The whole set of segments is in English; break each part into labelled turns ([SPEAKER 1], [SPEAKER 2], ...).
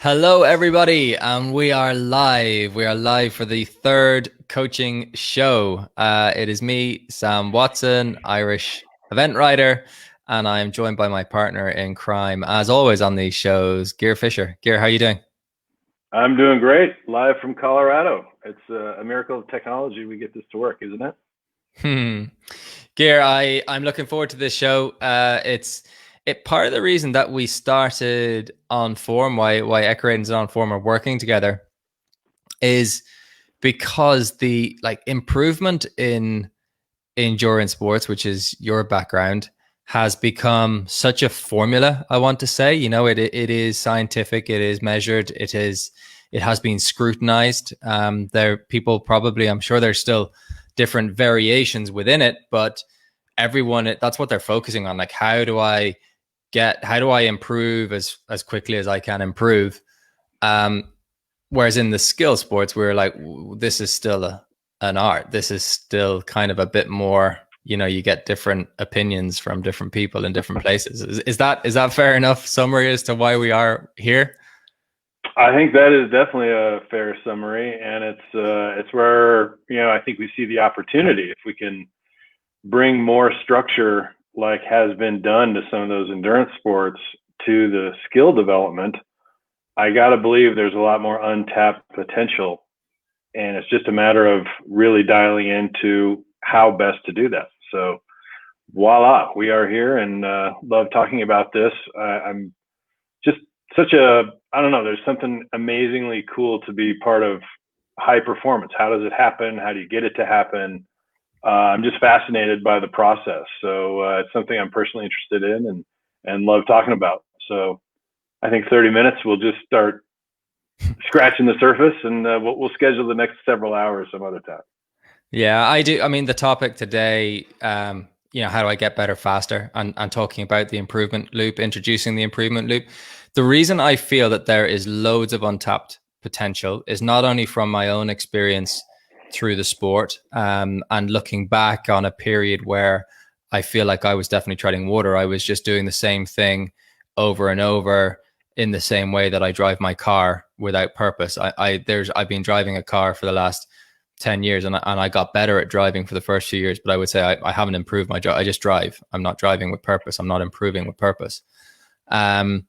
[SPEAKER 1] Hello, everybody, and we are live. We are live for the third coaching show. It is me, Sam Watson, Irish event writer, and I am joined by my partner in crime, as always on these shows, Gear Fisher. Gear, how are you doing?
[SPEAKER 2] I'm doing great, live from Colorado. It's a miracle of technology we get this to work, isn't it?
[SPEAKER 1] Hmm. Gear, I'm looking forward to this show. It's part of the reason that we started OnForm, why Echoratings and OnForm are working together, is because the like improvement in endurance sports, which is your background, has become such a formula. I want to say, it is scientific, it is measured, it has been scrutinized. There, people probably, I'm sure, there's still different variations within it, but everyone, that's what they're focusing on. Like, how do I improve as quickly as I can improve? Um, Whereas in the skill sports, we're like, this is still an art. This is still kind of a bit more, you get different opinions from different people in different places. Is that fair enough summary as to why we are here?
[SPEAKER 2] I think that is definitely a fair summary, and it's where I think we see the opportunity if we can bring more structure, like has been done to some of those endurance sports, to the skill development. I got to believe there's a lot more untapped potential, and it's just a matter of really dialing into how best to do that. So voila, we are here and love talking about this. I'm just such a, I don't know, there's something amazingly cool to be part of high performance. How does it happen? How do you get it to happen? I'm just fascinated by the process. So it's something I'm personally interested in and love talking about. So I think 30 minutes, we'll just start scratching the surface, and we'll schedule the next several hours some other time.
[SPEAKER 1] Yeah, I do. I mean, the topic today, how do I get better faster? And talking about the improvement loop, introducing the improvement loop. The reason I feel that there is loads of untapped potential is not only from my own experience through the sport, and looking back on a period where I feel like I was definitely treading water. I was just doing the same thing over and over in the same way that I drive my car without purpose. I've been driving a car for the last 10 years, and I got better at driving for the first few years, but I would say I haven't improved my job. I just drive. I'm not driving with purpose. I'm not improving with purpose. Um,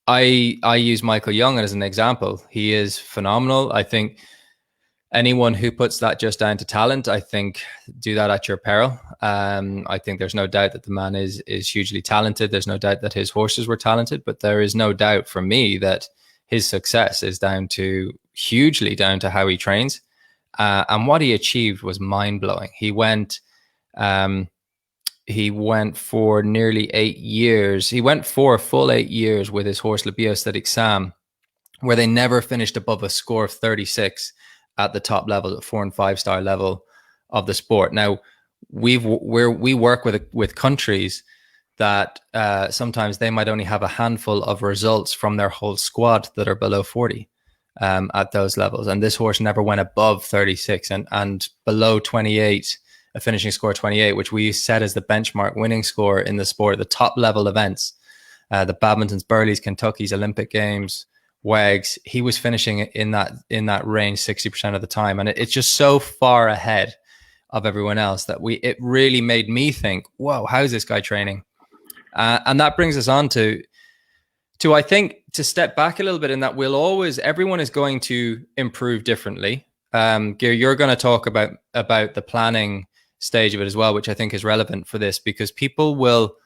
[SPEAKER 1] I use Michael Young as an example. He is phenomenal. I think anyone who puts that just down to talent, I think, do that at your peril. I think there's no doubt that the man is hugely talented. There's no doubt that his horses were talented, but there is no doubt for me that his success is hugely down to how he trains. And what he achieved was mind blowing. Um, he went for nearly 8 years. He went for a full 8 years with his horse Le Biostatic Sam, where they never finished above a score of 36 at the top level, the 4 and 5 star level of the sport. Now, we work with countries that sometimes they might only have a handful of results from their whole squad that are below 40 at those levels. And this horse never went above 36 and below 28, a finishing score of 28, which we set as the benchmark winning score in the sport, the top level events, the Badmintons, Burleys, Kentucky's, Olympic Games, WEGs. He was finishing in that range 60% of the time. And it's just so far ahead of everyone else that it really made me think, whoa, how's this guy training? And that brings us on to I think, to step back a little bit in that everyone is going to improve differently. Gear, you're going to talk about the planning stage of it as well, which I think is relevant for this, because people will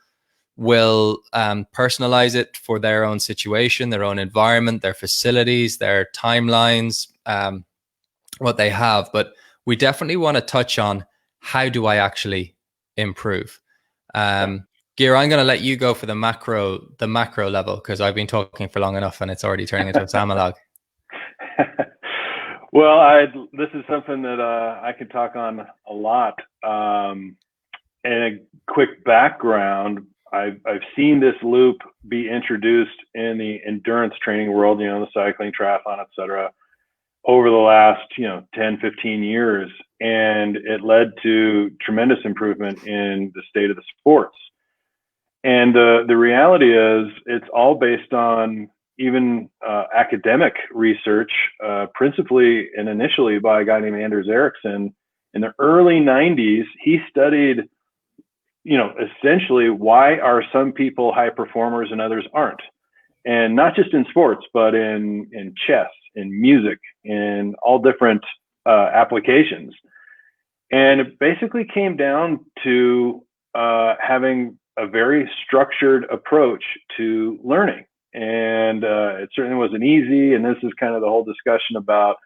[SPEAKER 1] personalize it for their own situation, their own environment, their facilities, their timelines, what they have. But we definitely want to touch on, how do I actually improve? Gear, I'm going to let you go for the macro level, because I've been talking for long enough and it's already turning into a monologue.
[SPEAKER 2] Well, this is something that I could talk on a lot. And a quick background, I've seen this loop be introduced in the endurance training world, the cycling, triathlon, et cetera, over the last, 10, 15 years. And it led to tremendous improvement in the state of the sports. And the reality is, it's all based on even academic research, principally and initially by a guy named Anders Ericsson in the early 90s. He studied, essentially why are some people high performers and others aren't, and not just in sports, but in chess, in music, in all different applications. And it basically came down to having a very structured approach to learning. And it certainly wasn't easy. And this is kind of the whole discussion about,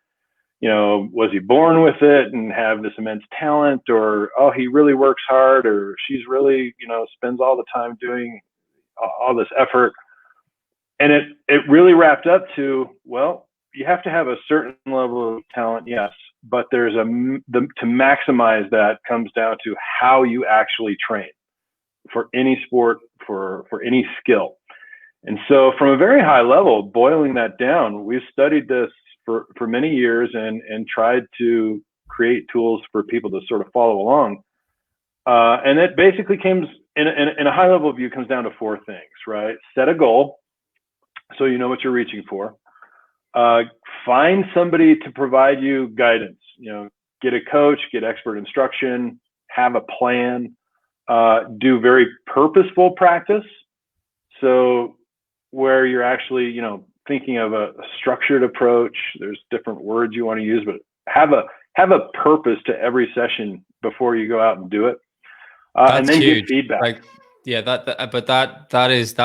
[SPEAKER 2] was he born with it and have this immense talent, or, oh, he really works hard, or she's really, spends all the time doing all this effort. And it really wrapped up to, well, you have to have a certain level of talent, yes, but there's to maximize that comes down to how you actually train for any sport, for any skill. And so from a very high level, boiling that down, we've studied this for many years and tried to create tools for people to sort of follow along. And it basically comes in a high level view, comes down to four things, right? Set a goal, so you know what you're reaching for. Find somebody to provide you guidance, get a coach, get expert instruction, have a plan, do very purposeful practice. So where you're actually, thinking of a structured approach, there's different words you want to use, but have a purpose to every session before you go out and do it. And then
[SPEAKER 1] huge.
[SPEAKER 2] Get feedback.
[SPEAKER 1] Like, yeah, that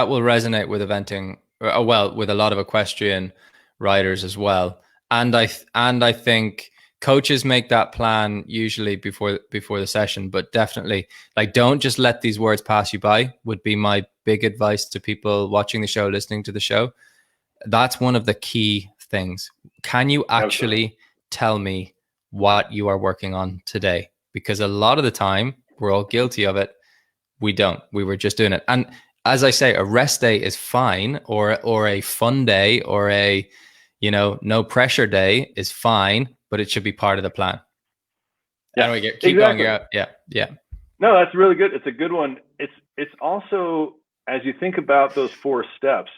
[SPEAKER 1] will resonate with eventing, well, with a lot of equestrian riders as well. And I think coaches make that plan usually before the session, but definitely, like, don't just let these words pass you by, would be my big advice to people watching the show, listening to the show. That's one of the key things. Can you actually tell me what you are working on today? Because a lot of the time, we're all guilty of it. We don't. We were just doing it. And as I say, a rest day is fine, or a fun day, or a, no pressure day is fine, but it should be part of the plan.
[SPEAKER 2] Yeah,
[SPEAKER 1] anyway, keep
[SPEAKER 2] exactly.
[SPEAKER 1] going. Yeah.
[SPEAKER 2] No, that's really good. It's a good one. It's also, as you think about those four steps,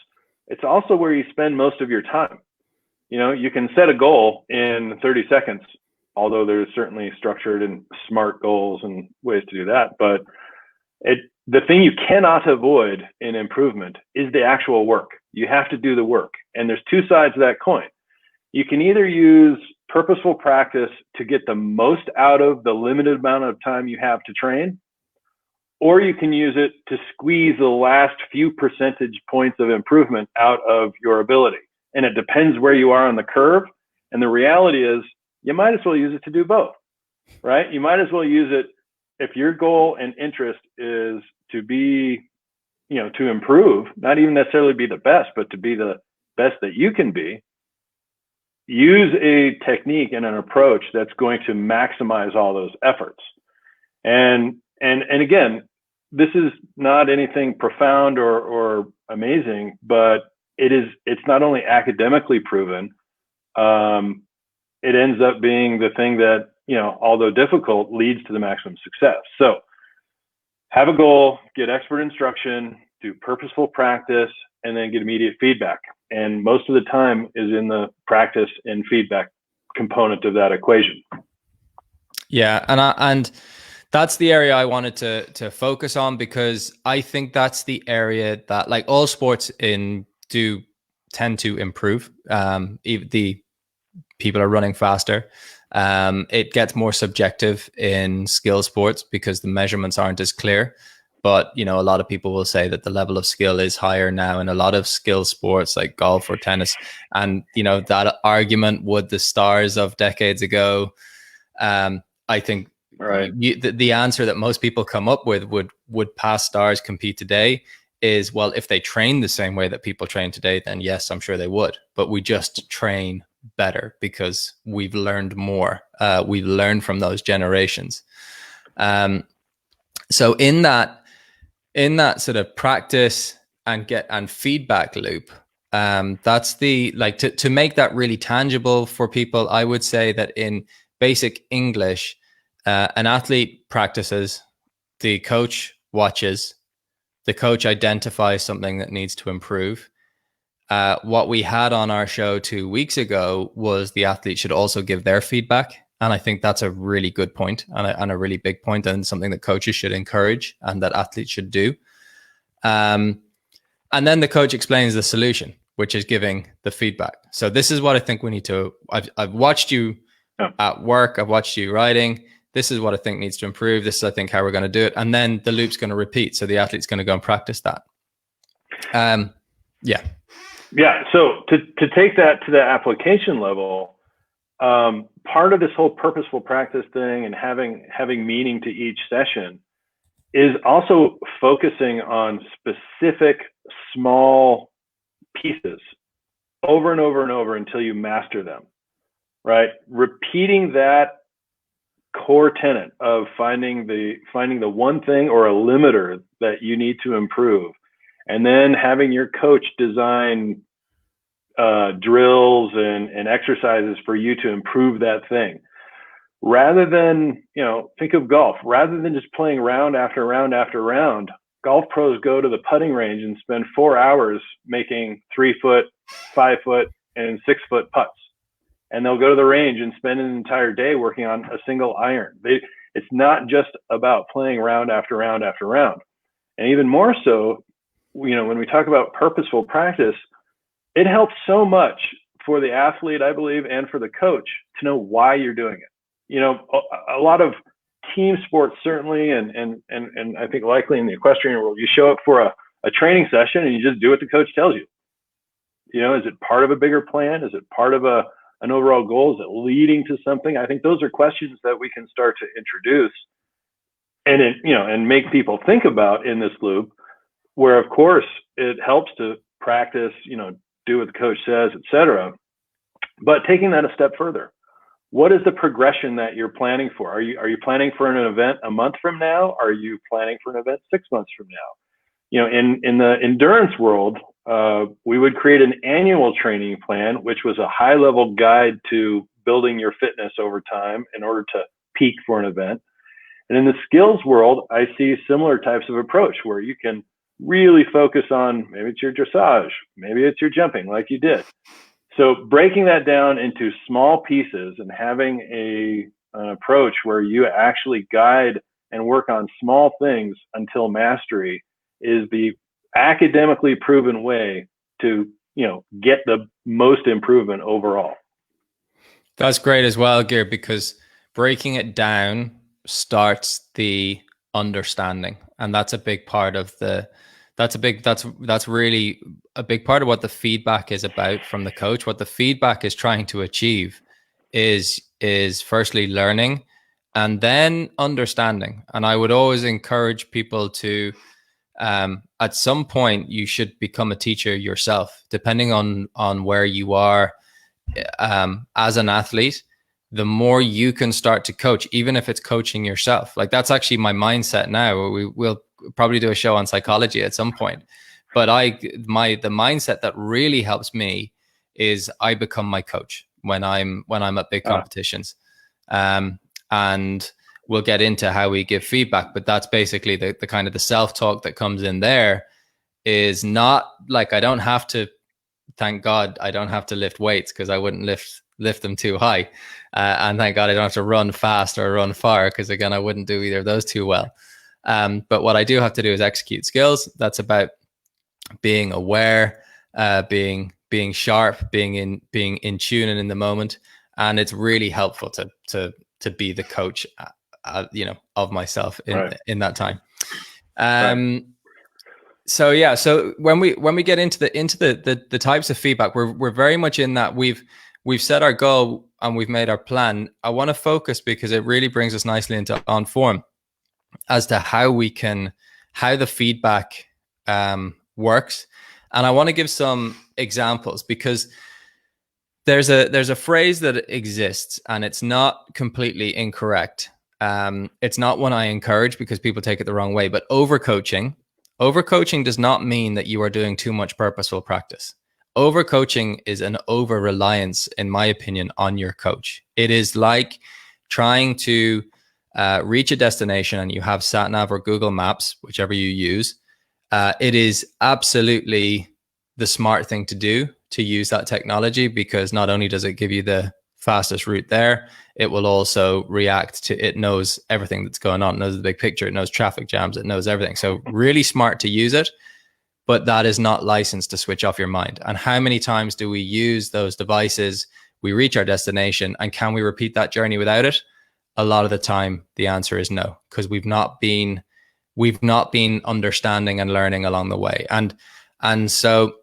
[SPEAKER 2] it's also where you spend most of your time. You can set a goal in 30 seconds, although there's certainly structured and smart goals and ways to do that. But the thing you cannot avoid in improvement is the actual work. You have to do the work. And there's two sides of that coin. You can either use purposeful practice to get the most out of the limited amount of time you have to train, or you can use it to squeeze the last few percentage points of improvement out of your ability. And it depends where you are on the curve. And the reality is, you might as well use it to do both, right? You might as well use it if your goal and interest is to be, to improve, not even necessarily be the best, but to be the best that you can be. Use a technique and an approach that's going to maximize all those efforts. And again, this is not anything profound or amazing, but it's not only academically proven, it ends up being the thing that, although difficult, leads to the maximum success. So have a goal, get expert instruction, do purposeful practice, and then get immediate feedback. And most of the time is in the practice and feedback component of that equation.
[SPEAKER 1] Yeah, and that's the area I wanted to focus on, because I think that's the area that, like, all sports do tend to improve. The people are running faster. It gets more subjective in skill sports because the measurements aren't as clear. But, a lot of people will say that the level of skill is higher now in a lot of skill sports like golf or tennis. And, that argument, would the stars of decades ago, I think
[SPEAKER 2] right.
[SPEAKER 1] The answer that most people come up with would past stars compete today is, well, if they train the same way that people train today, then yes, I'm sure they would. But we just train better because we've learned more. We've learned from those generations. So in that sort of practice and feedback loop, that's to make that really tangible for people. I would say that in basic English, an athlete practices, the coach watches, the coach identifies something that needs to improve, What we had on our show 2 weeks ago was the athlete should also give their feedback. And I think that's a really good point and a really big point, and something that coaches should encourage and that athletes should do. And then the coach explains the solution, which is giving the feedback. So this is what I think we need to, I've watched you at work, I've watched you riding. This is what I think needs to improve. This is, I think, how we're going to do it. And then the loop's going to repeat. So the athlete's going to go and practice that. Yeah.
[SPEAKER 2] Yeah. So to take that to the application level, part of this whole purposeful practice thing and having meaning to each session is also focusing on specific small pieces over and over and over until you master them, right? Repeating that core tenet of finding the one thing or a limiter that you need to improve, and then having your coach design drills and exercises for you to improve that thing. Rather than, think of golf, rather than just playing round after round after round, golf pros go to the putting range and spend 4 hours making 3-foot, 5-foot, and 6-foot putts. And they'll go to the range and spend an entire day working on a single iron. It's not just about playing round after round after round. And even more so, when we talk about purposeful practice, it helps so much for the athlete, I believe, and for the coach to know why you're doing it. A lot of team sports, certainly, and I think likely in the equestrian world, you show up for a training session and you just do what the coach tells you. Is it part of a bigger plan? Is it part of an overall goal? Is it leading to something? I think those are questions that we can start to introduce and make people think about in this loop, where of course it helps to practice, do what the coach says, etc. But taking that a step further, what is the progression that you're planning for? Are you planning for an event a month from now? Are you planning for an event 6 months from now? In the endurance world, we would create an annual training plan, which was a high-level guide to building your fitness over time in order to peak for an event. And in the skills world, I see similar types of approach where you can really focus on, maybe it's your dressage, maybe it's your jumping like you did. So breaking that down into small pieces and having an approach where you actually guide and work on small things until mastery is the academically proven way to, get the most improvement overall.
[SPEAKER 1] That's great as well, Gear, because breaking it down starts the understanding. And that's a big part of that's really a big part of what the feedback is about from the coach. What the feedback is trying to achieve is firstly learning and then understanding. And I would always encourage people to, at some point, you should become a teacher yourself, depending on where you are as an athlete. The more you can start to coach, even if it's coaching yourself, like that's actually my mindset now. We'll probably do a show on psychology at some point, but the mindset that really helps me is I become my coach when I'm at big competitions. And we'll get into how we give feedback, but that's basically the kind of the self-talk that comes in there is not like, I don't have to, thank God, I don't have to lift weights because I wouldn't lift them too high. And thank God I don't have to run fast or run far because, again, I wouldn't do either of those too well. But what I do have to do is execute skills. That's about being aware, being sharp, being in tune and in the moment. And it's really helpful to be the coach, of myself in that time. So yeah, so when we get into the types of feedback, we're very much in that we've set our goal and we've made our plan. I want to focus because it really brings us nicely into OnForm as to how the feedback works. And I want to give some examples because there's a phrase that exists and it's not completely incorrect. It's not one I encourage because people take it the wrong way, but overcoaching does not mean that you are doing too much purposeful practice. Overcoaching is an over-reliance, in my opinion, on your coach. It is like trying to reach a destination and you have SatNav or Google Maps, whichever you use. It is absolutely the smart thing to do to use that technology, because not only does it give you the fastest route there, it will also react to, it knows everything that's going on, it knows the big picture, it knows traffic jams, it knows everything. So really smart to use it, but that is not licensed to switch off your mind. And how many times do we use those devices? We reach our destination, and can we repeat that journey without it? A lot of the time, the answer is no, because we've not been understanding and learning along the way. And so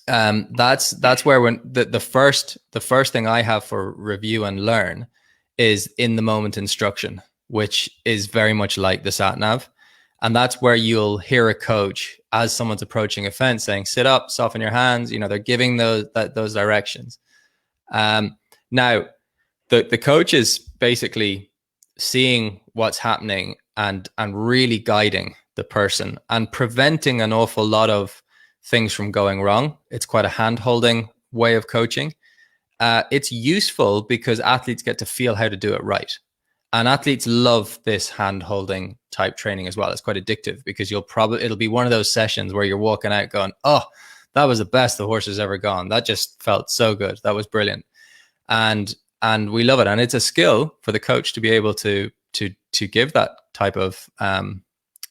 [SPEAKER 1] that's where, when the first thing I have for review and learn is in the moment instruction, which is very much like the sat nav. And that's where you'll hear a coach, as someone's approaching a fence, saying, sit up, soften your hands. They're giving those directions. Now, the coach is basically seeing what's happening and really guiding the person and preventing an awful lot of things from going wrong. It's quite a hand-holding way of coaching. It's useful because athletes get to feel how to do it right. And athletes love this hand-holding type training as well. It's quite addictive, because it'll be one of those sessions where you're walking out going, oh, that was the best the horse has ever gone. That just felt so good. That was brilliant. And we love it. And it's a skill for the coach to be able to give that type of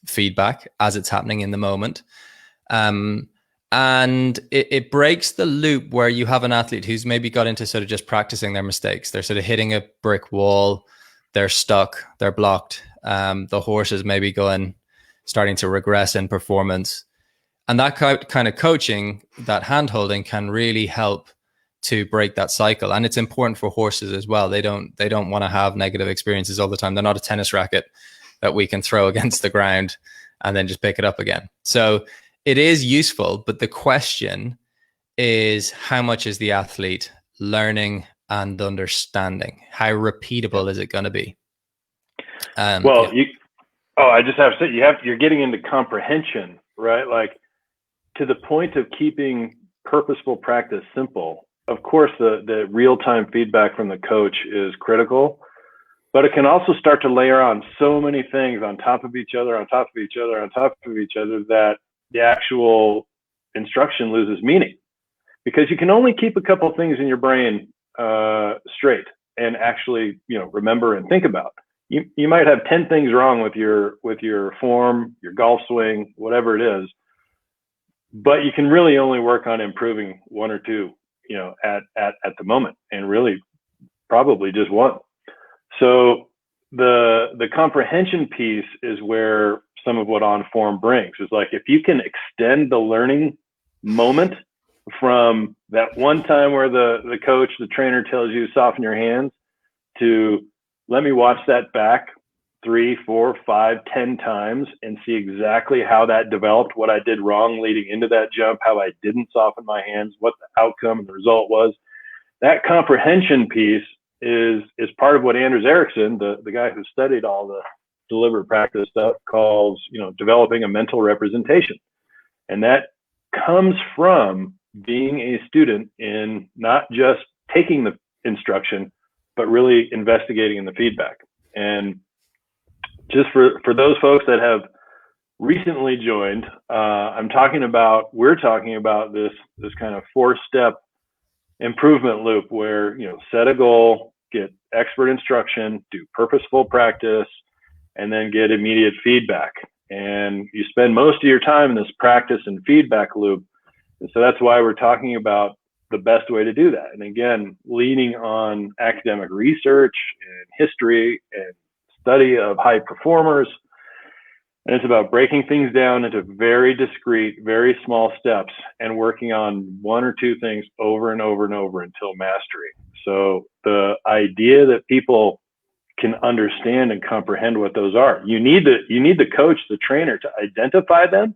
[SPEAKER 1] feedback as it's happening in the moment. And it breaks the loop where you have an athlete who's maybe got into sort of just practicing their mistakes. They're sort of hitting a brick wall. They're stuck. They're blocked. The horse is maybe starting to regress in performance. And that kind of coaching, that hand-holding, can really help to break that cycle. And it's important for horses as well. They don't want to have negative experiences all the time. They're not a tennis racket that we can throw against the ground and then just pick it up again. So it is useful, but the question is, how much is the athlete learning and understanding? How repeatable is it going to be?
[SPEAKER 2] I just have to say, you're getting into comprehension, right? Like, to the point of keeping purposeful practice simple. Of course, the real-time feedback from the coach is critical, but it can also start to layer on so many things on top of each other, on top of each other, on top of each other, that the actual instruction loses meaning, because you can only keep a couple of things in your brain straight and actually, remember and think about. You might have 10 things wrong with your form, your golf swing, whatever it is, but you can really only work on improving one or two, at the moment, and really probably just one. So the comprehension piece is where some of what OnForm brings is, like, if you can extend the learning moment from that one time where the coach, the trainer, tells you soften your hands, to let me watch that back 3, 4, 5, 10 times and see exactly how that developed, what I did wrong leading into that jump, how I didn't soften my hands, what the outcome and the result was. That comprehension piece is part of what Anders Ericsson, the guy who studied all the deliberate practice stuff, calls, developing a mental representation. And that comes from being a student in not just taking the instruction, but really investigating in the feedback. And just for those folks that have recently joined, we're talking about this kind of 4-step improvement loop where, set a goal, get expert instruction, do purposeful practice, and then get immediate feedback. And you spend most of your time in this practice and feedback loop. And so that's why we're talking about the best way to do that. And again, leaning on academic research and history and study of high performers. And it's about breaking things down into very discrete, very small steps and working on one or two things over and over and over until mastery. So the idea that people can understand and comprehend what those are, you need the coach, the trainer, to identify them.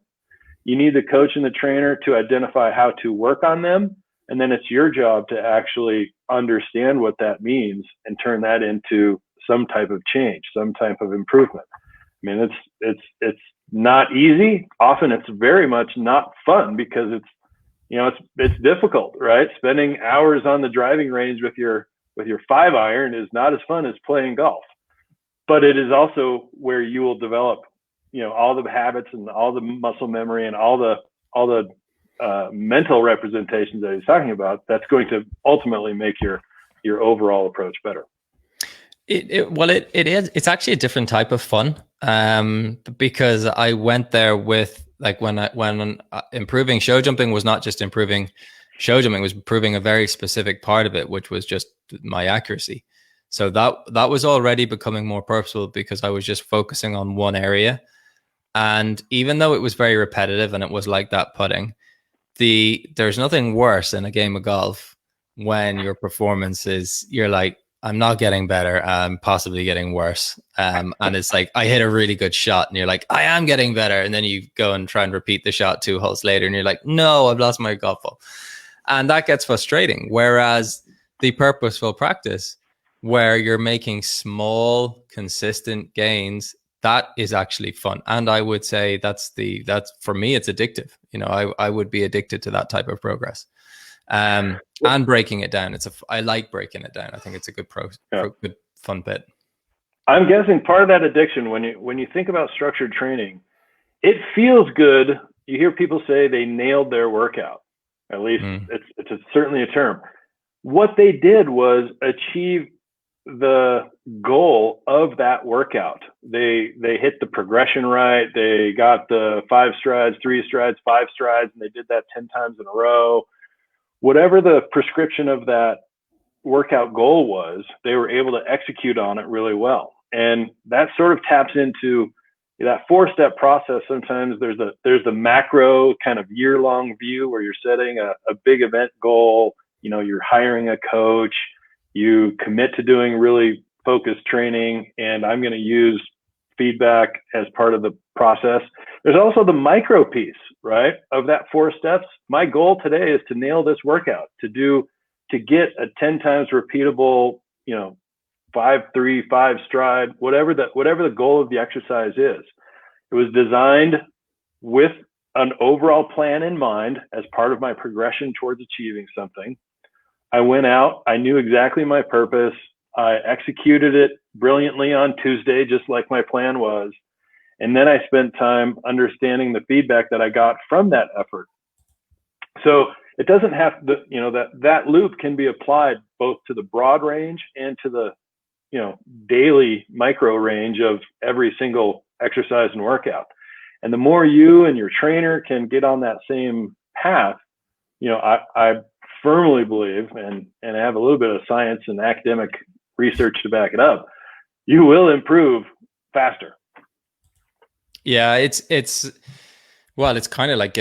[SPEAKER 2] You need the coach and the trainer to identify how to work on them. And then it's your job to actually understand what that means and turn that into some type of change, some type of improvement. I mean, it's not easy. Often it's very much not fun, because it's difficult, right? Spending hours on the driving range with your 5-iron is not as fun as playing golf, but it is also where you will develop, all the habits and all the muscle memory and all the mental representations that he's talking about, that's going to ultimately make your overall approach better.
[SPEAKER 1] It is. It's actually a different type of fun, because I went there with like when improving show jumping was not just improving show jumping, was improving a very specific part of it, which was just my accuracy. So that was already becoming more purposeful because I was just focusing on one area. And even though it was very repetitive and it was like that putting, there's nothing worse in a game of golf when your performance is, you're like, I'm not getting better, I'm possibly getting worse. And it's like, I hit a really good shot and you're like, I am getting better. And then you go and try and repeat the shot 2 holes later and you're like, no, I've lost my golf ball. And that gets frustrating. Whereas the purposeful practice, where you're making small, consistent gains, that is actually fun. And I would say that's for me, it's addictive. You know, I would be addicted to that type of progress. And breaking it down. I like breaking it down. I think it's a good good fun bit.
[SPEAKER 2] I'm guessing part of that addiction, when you think about structured training, it feels good. You hear people say they nailed their workout. At least it's certainly a term. What they did was achieve the goal of that workout. They hit the progression right. They got the 5 strides, 3 strides, 5 strides, and they did that 10 times in a row. Whatever the prescription of that workout goal was, they were able to execute on it really well. And that sort of taps into that 4-step process. Sometimes there's the macro kind of year-long view where you're setting a big event goal. You know, you're hiring a coach, you commit to doing really focused training, and I'm going to use feedback as part of the process. There's also the micro piece, right, of that 4 steps. My goal today is to nail this workout, to get a 10 times repeatable, 5-3-5 stride, whatever the goal of the exercise is. It was designed with an overall plan in mind as part of my progression towards achieving something. I went out, I knew exactly my purpose. I executed it brilliantly on Tuesday, just like my plan was. And then I spent time understanding the feedback that I got from that effort. So it doesn't have to, that loop can be applied both to the broad range and to the, daily micro range of every single exercise and workout. And the more you and your trainer can get on that same path, I firmly believe, and I have a little bit of science and academic research to back it up, you will improve faster.
[SPEAKER 1] Yeah, it's kind of like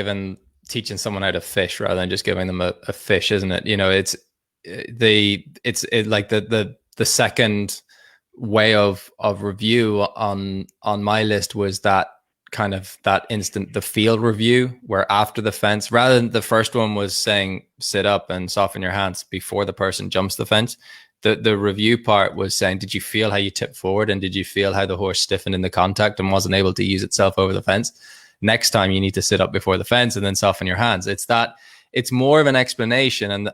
[SPEAKER 1] teaching someone how to fish rather than just giving them a fish, isn't it? It's like the second way of review on my list was that kind of that instant, the field review, where after the fence, rather than the first one was saying sit up and soften your hands before the person jumps the fence, the review part was saying, did you feel how you tipped forward, and did you feel how the horse stiffened in the contact and wasn't able to use itself over the fence? Next time you need to sit up before the fence and then soften your hands. It's more of an explanation, and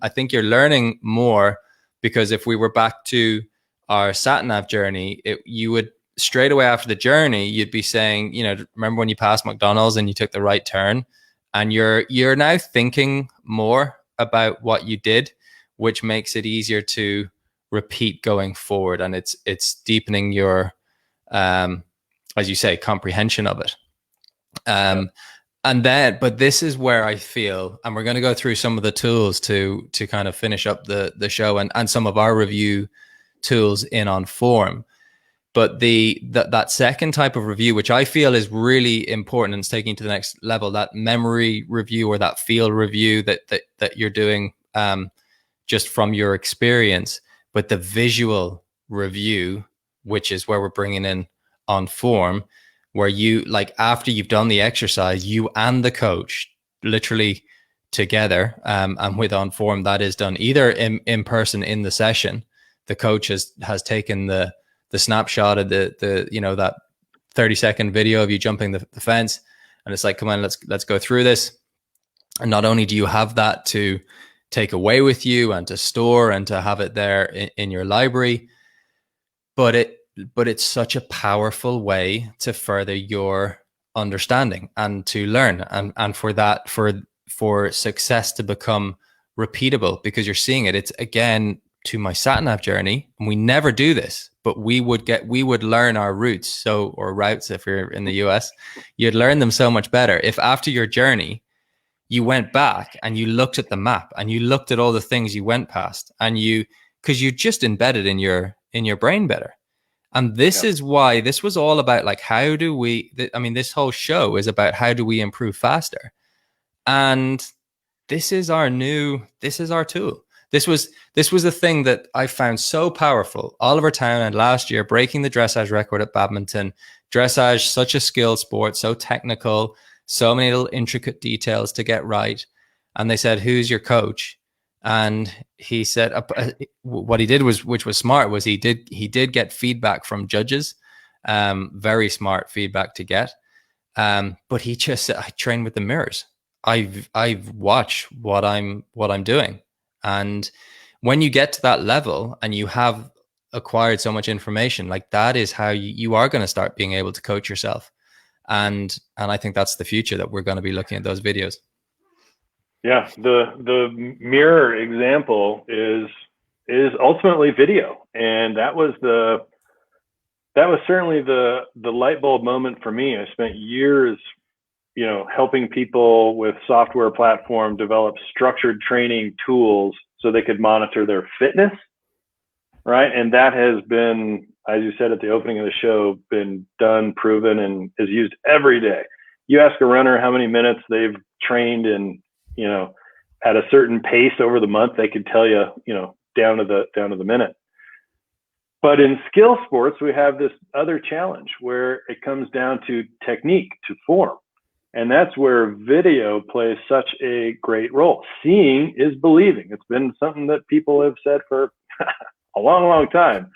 [SPEAKER 1] I think you're learning more, because if we were back to our sat-nav journey, you would straight away after the journey, you'd be saying, remember when you passed McDonald's and you took the right turn, and you're now thinking more about what you did, which makes it easier to repeat going forward. And it's deepening your, as you say, comprehension of it. But this is where I feel, and we're going to go through some of the tools to kind of finish up the show and some of our review tools in OnForm. But that second type of review, which I feel is really important and it's taking to the next level, that memory review or that field review that you're doing just from your experience, but the visual review, which is where we're bringing in OnForm, where you, like, after you've done the exercise, you and the coach literally together, and with OnForm, that is done either in person in the session. The coach has taken the snapshot of the that 30-second video of you jumping the fence, and it's like, come on, let's go through this. And not only do you have that to take away with you and to store and to have it there in your library, but it's such a powerful way to further your understanding and to learn, and for that, for success to become repeatable, because you're seeing it. It's again to my sat nav journey, and we never do this, but we would learn our routes, so, or routes if you're in the US, you'd learn them so much better if after your journey you went back and you looked at the map and you looked at all the things you went past, and you, because you just embedded in your brain better. And this is why this was all about, like, how do we, I mean, this whole show is about how do we improve faster. And this is our tool. This was the thing that I found so powerful. Oliver Townend last year breaking the dressage record at badminton. Dressage, such a skilled sport, so technical, so many little intricate details to get right. And they said, "Who's your coach?" And he said, what he did was, which was smart, was he did get feedback from judges, very smart feedback to get. But he just said, "I train with the mirrors. I've watched what I'm doing." And when you get to that level and you have acquired so much information, like, that is how you are going to start being able to coach yourself. And I think that's the future, that we're going to be looking at those videos.
[SPEAKER 2] Yeah, the mirror example is ultimately video, and that was certainly the light bulb moment for me. I spent years, helping people with software platform develop structured training tools so they could monitor their fitness, right? And that has been, as you said at the opening of the show, been done, proven, and is used every day. You ask a runner how many minutes they've trained in, at a certain pace over the month, they could tell you, down to the minute. But in skill sports, we have this other challenge where it comes down to technique, to form. And that's where video plays such a great role. Seeing is believing. It's been something that people have said for a long, long time.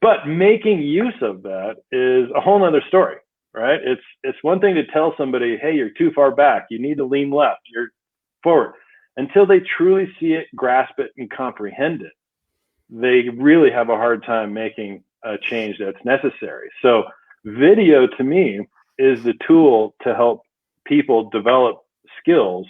[SPEAKER 2] But making use of that is a whole nother story, right? It's one thing to tell somebody, "Hey, you're too far back. You need to lean left. You're forward." Until they truly see it, grasp it, and comprehend it, they really have a hard time making a change that's necessary. So video, to me, is the tool to help people develop skills.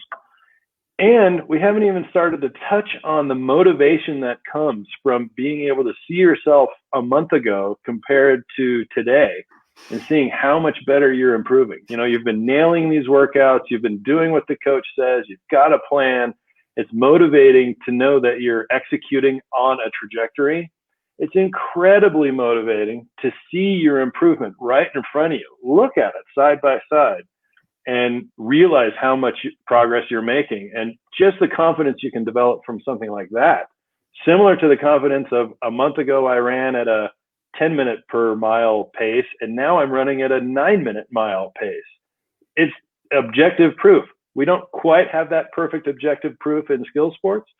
[SPEAKER 2] And we haven't even started to touch on the motivation that comes from being able to see yourself a month ago compared to today, and seeing how much better you're improving. You've been nailing these workouts. You've been doing what the coach says. You've got a plan. It's motivating to know that you're executing on a trajectory. It's incredibly motivating to see your improvement right in front of you. Look at it side by side and realize how much progress you're making, and just the confidence you can develop from something like that. Similar to the confidence of a month ago, I ran at a 10-minute per mile pace, and now I'm running at a 9-minute mile pace. It's objective proof. We don't quite have that perfect objective proof in skill sports,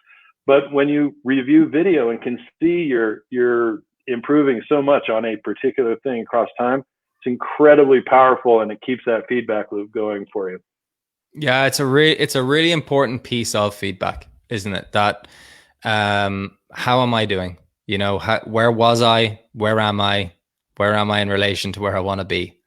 [SPEAKER 2] but when you review video and can see you're improving so much on a particular thing across time, it's incredibly powerful, and it keeps that feedback loop going for you.
[SPEAKER 1] Yeah, it's a really important piece of feedback, isn't it? That how am I doing? Where was I? Where am I? Where am I in relation to where I want to be?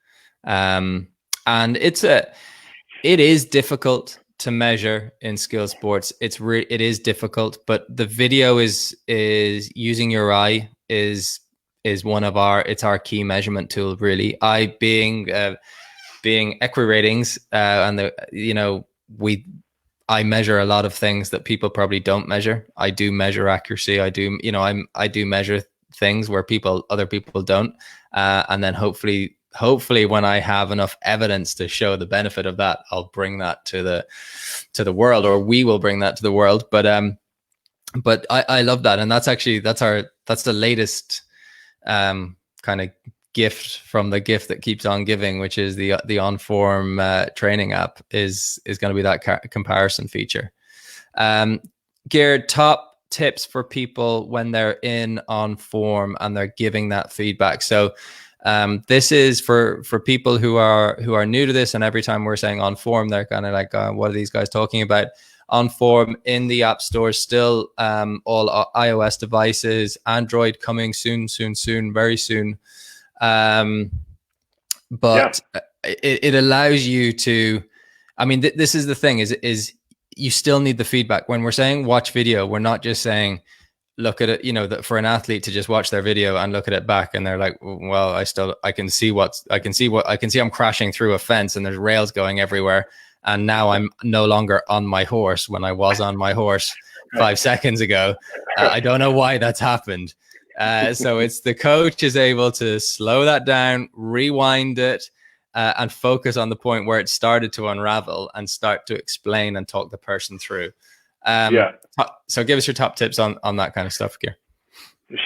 [SPEAKER 1] And it is difficult to measure in skill sports. It is difficult, but the video is using your eye is it's our key measurement tool, really. I being equi-ratings, and I measure a lot of things that people probably don't measure. I do measure accuracy. I do measure things where other people don't. And then hopefully when I have enough evidence to show the benefit of that, I'll bring that to the world, or we will bring that to the world. But I love that. And that's the latest kind of gift from the gift that keeps on giving, which is the OnForm training app is going to be that comparison feature. Geared, top tips for people when they're in OnForm and they're giving that feedback. So this is for people who are new to this, and every time we're saying OnForm, they're kind of like, what are these guys talking about? OnForm in the App Store, still all iOS devices, Android coming soon, very soon. But it allows you to, I mean, this is the thing is you still need the feedback. When we're saying watch video, we're not just saying, look at it, you know, that for an athlete to just watch their video and look at it back and they're like, well, I can see I'm crashing through a fence and there's rails going everywhere. And now I'm no longer on my horse when I was on my horse 5 seconds ago. I don't know why that's happened. So it's the coach is able to slow that down, rewind it, and focus on the point where it started to unravel and start to explain and talk the person through. So give us your top tips on that kind of stuff, Gear.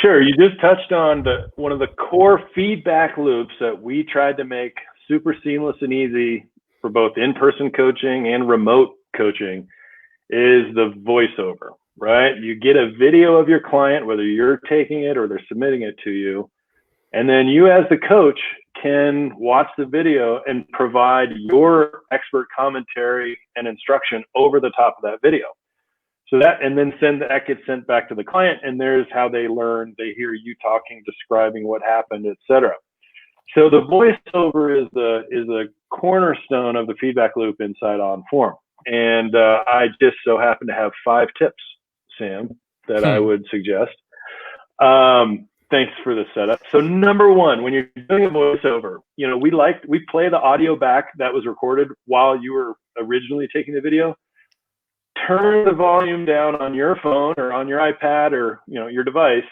[SPEAKER 2] Sure. You just touched on one of the core feedback loops that we tried to make super seamless and easy for both in-person coaching and remote coaching is the voiceover, right? You get a video of your client, whether you're taking it or they're submitting it to you. And then you as the coach can watch the video and provide your expert commentary and instruction over the top of that video. So that, and then that gets sent back to the client, and there's how they learn. They hear you talking, describing what happened, etc. So the voiceover is the cornerstone of the feedback loop inside OnForm. And I just so happen to have 5 tips, Sam, that I would suggest. Thanks for the setup. So number 1, when you're doing a voiceover, you know, we play the audio back that was recorded while you were originally taking the video. Turn the volume down on your phone or on your iPad or, you know, your device,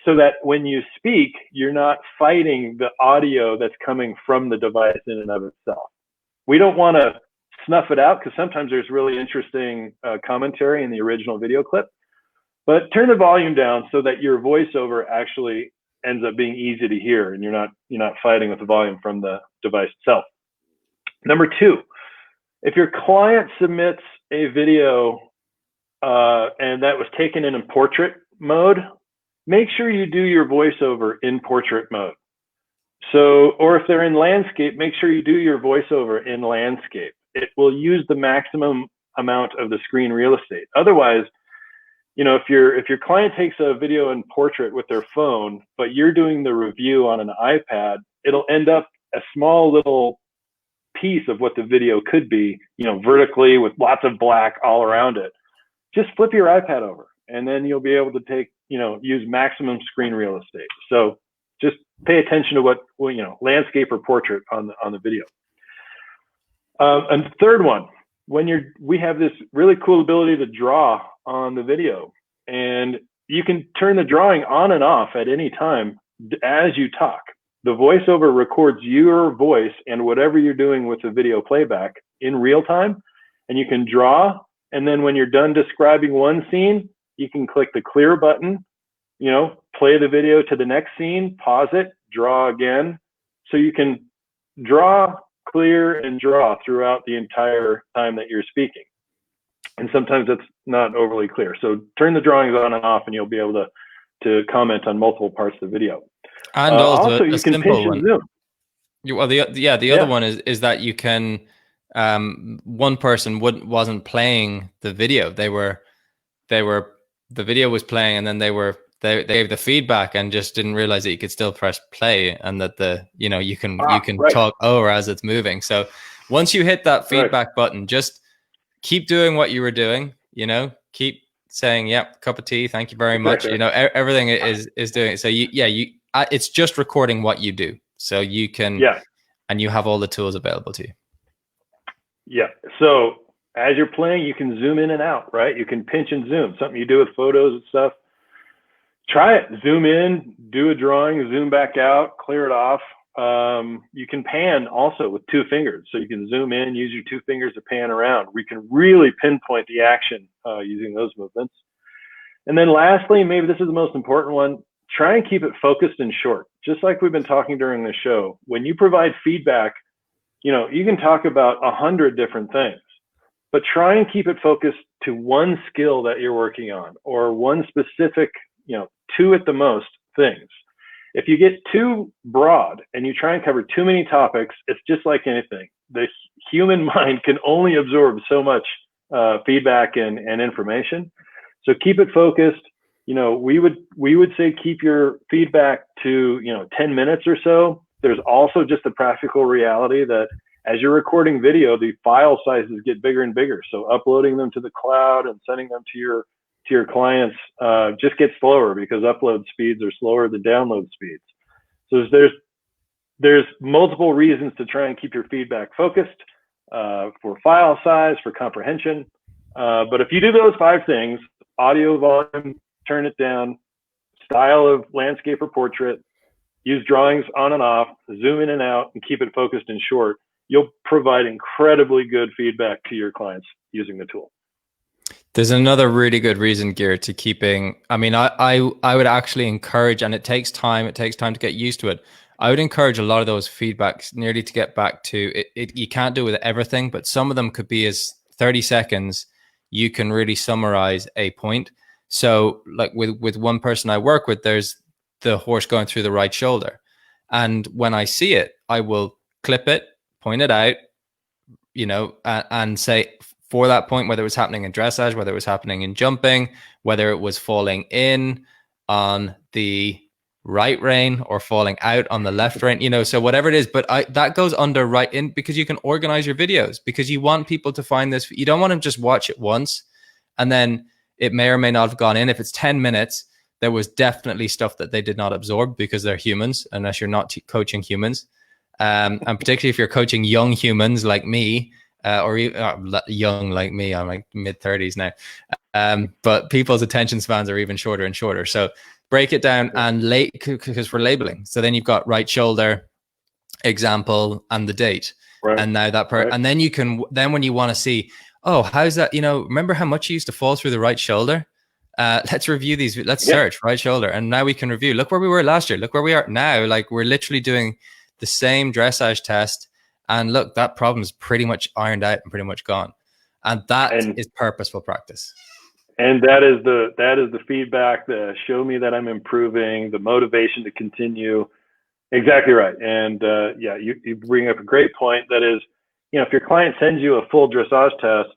[SPEAKER 2] so that when you speak, you're not fighting the audio that's coming from the device in and of itself. We don't want to snuff it out because sometimes there's really interesting commentary in the original video clip, but turn the volume down so that your voiceover actually ends up being easy to hear and you're not fighting with the volume from the device itself. Number 2, if your client submits a video and that was taken in portrait mode, make sure you do your voiceover in portrait mode. So, or if they're in landscape, make sure you do your voiceover in landscape. It will use the maximum amount of the screen real estate. Otherwise, you know, if your client takes a video in portrait with their phone, but you're doing the review on an iPad, it'll end up a small little piece of what the video could be, you know, vertically with lots of black all around it. Just flip your iPad over and then you'll be able to use maximum screen real estate. So just pay attention to what, you know, landscape or portrait on the video. And third one, we have this really cool ability to draw on the video, and you can turn the drawing on and off at any time as you talk. The voiceover records your voice and whatever you're doing with the video playback in real time, and you can draw. And then when you're done describing one scene, you can click the clear button, you know, play the video to the next scene, pause it, draw again. So you can draw, clear, and draw throughout the entire time that you're speaking. And sometimes it's not overly clear. So turn the drawings on and off and you'll be able to comment on multiple parts of the video.
[SPEAKER 1] And also
[SPEAKER 2] you can pinch and zoom.
[SPEAKER 1] The other one is that you can, one person wasn't playing the video. The video was playing, and then they gave the feedback and just didn't realize that you could still press play and that you can talk over as it's moving. So once you hit that feedback button, just keep doing what you were doing, you know, keep saying, yep, cup of tea, thank you very much. You know, everything is doing it. So it's just recording what you do. So you can, and you have all the tools available to you.
[SPEAKER 2] Yeah. So as you're playing, you can zoom in and out, right? You can pinch and zoom, something you do with photos and stuff. Try it. Zoom in, do a drawing, zoom back out, clear it off. You can pan also with 2 fingers. So you can zoom in, use your 2 fingers to pan around. We can really pinpoint the action using those movements. And then lastly, maybe this is the most important one, try and keep it focused and short. Just like we've been talking during the show, when you provide feedback, you know, you can talk about 100 different things, but try and keep it focused to one skill that you're working on or one specific, you know, 2 at the most things. If you get too broad and you try and cover too many topics, it's just like anything. The human mind can only absorb so much feedback and information. So keep it focused. You know, we would say keep your feedback to, you know, 10 minutes or so. There's also just the practical reality that as you're recording video, the file sizes get bigger and bigger. So uploading them to the cloud and sending them to your clients just gets slower because upload speeds are slower than download speeds. So there's multiple reasons to try and keep your feedback focused for file size, for comprehension. But if you do those 5 things, audio volume, turn it down, style of landscape or portrait, use drawings on and off, zoom in and out, and keep it focused and short, you'll provide incredibly good feedback to your clients using the tool.
[SPEAKER 1] There's another really good reason, Gear, to keeping, I mean, I would actually encourage, and it takes time to get used to it. I would encourage a lot of those feedbacks nearly to get back to it. You can't do it with everything, but some of them could be as 30 seconds. You can really summarize a point. So like with one person I work with, there's the horse going through the right shoulder. And when I see it, I will clip it, point it out, and say for that point, whether it was happening in dressage, whether it was happening in jumping, whether it was falling in on the right rein or falling out on the left rein, so whatever it is, but that goes under right in, because you can organize your videos, because you want people to find this. You don't want to just watch it once and then it may or may not have gone in. If it's 10 minutes, there was definitely stuff that they did not absorb because they're humans, unless you're not coaching humans. And particularly if you're coaching young humans like me, or young like me, I'm like mid-30s now. But people's attention spans are even shorter and shorter. So break it down and because we're labeling. So then you've got right shoulder, example, and the date. Right. And now and then you can, then when you want to see, oh, how's that? Remember how much you used to fall through the right shoulder? Let's review these. Let's search right shoulder. And now we can review. Look where we were last year. Look where we are now. Like we're literally doing the same dressage test. And look, that problem's pretty much ironed out and pretty much gone. And that is purposeful practice.
[SPEAKER 2] And that is the feedback, the show me that I'm improving, the motivation to continue. Exactly right. And you bring up a great point. That is, if your client sends you a full dressage test,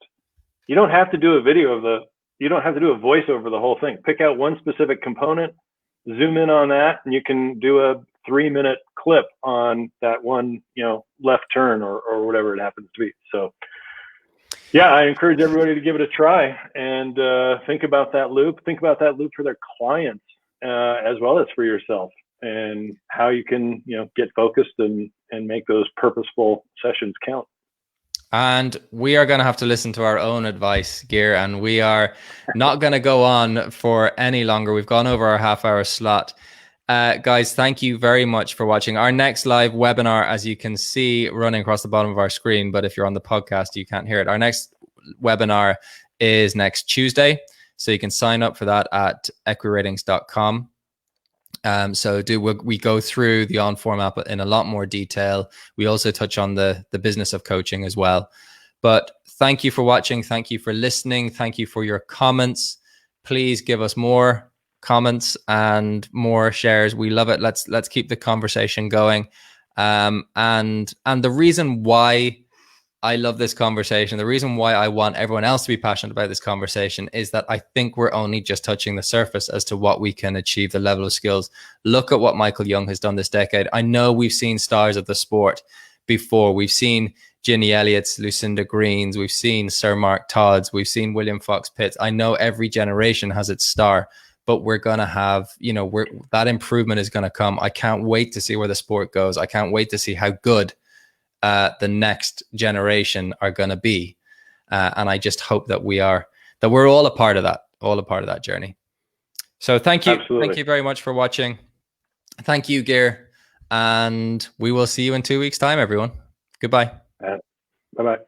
[SPEAKER 2] you don't have to do a video you don't have to do a voice over the whole thing. Pick out one specific component, zoom in on that, and you can do a 3-minute clip on that one, left turn or whatever it happens to be. So yeah, I encourage everybody to give it a try and think about that loop. Think about that loop for their clients as well as for yourself, and how you can, get focused and make those purposeful sessions count.
[SPEAKER 1] And we are going to have to listen to our own advice, Gear, and we are not going to go on for any longer. We've gone over our half-hour slot. Guys, thank you very much for watching. Our next live webinar, as you can see running across the bottom of our screen, but if you're on the podcast, you can't hear it. Our next webinar is next Tuesday. So you can sign up for that at equiratings.com. So we go through the OnForm app in a lot more detail. We also touch on the business of coaching as well. But thank you for watching. Thank you for listening. Thank you for your comments. Please give us more comments and more shares. We love it. Let's keep the conversation going. And the reason why I love this conversation, the reason why I want everyone else to be passionate about this conversation, is that I think we're only just touching the surface as to what we can achieve, the level of skills. Look at what Michael Young has done this decade. I know we've seen stars of the sport before. We've seen Ginny Elliott's, Lucinda Greens. We've seen Sir Mark Todd's. We've seen William Fox Pitts. I know every generation has its star, but we're going to have, that improvement is going to come. I can't wait to see where the sport goes. I can't wait to see how good the next generation are going to be. And I just hope that we're all a part of that journey. So thank you. Absolutely. Thank you very much for watching. Thank you, Gear. And we will see you in 2 weeks' time, everyone. Goodbye.
[SPEAKER 2] Bye-bye.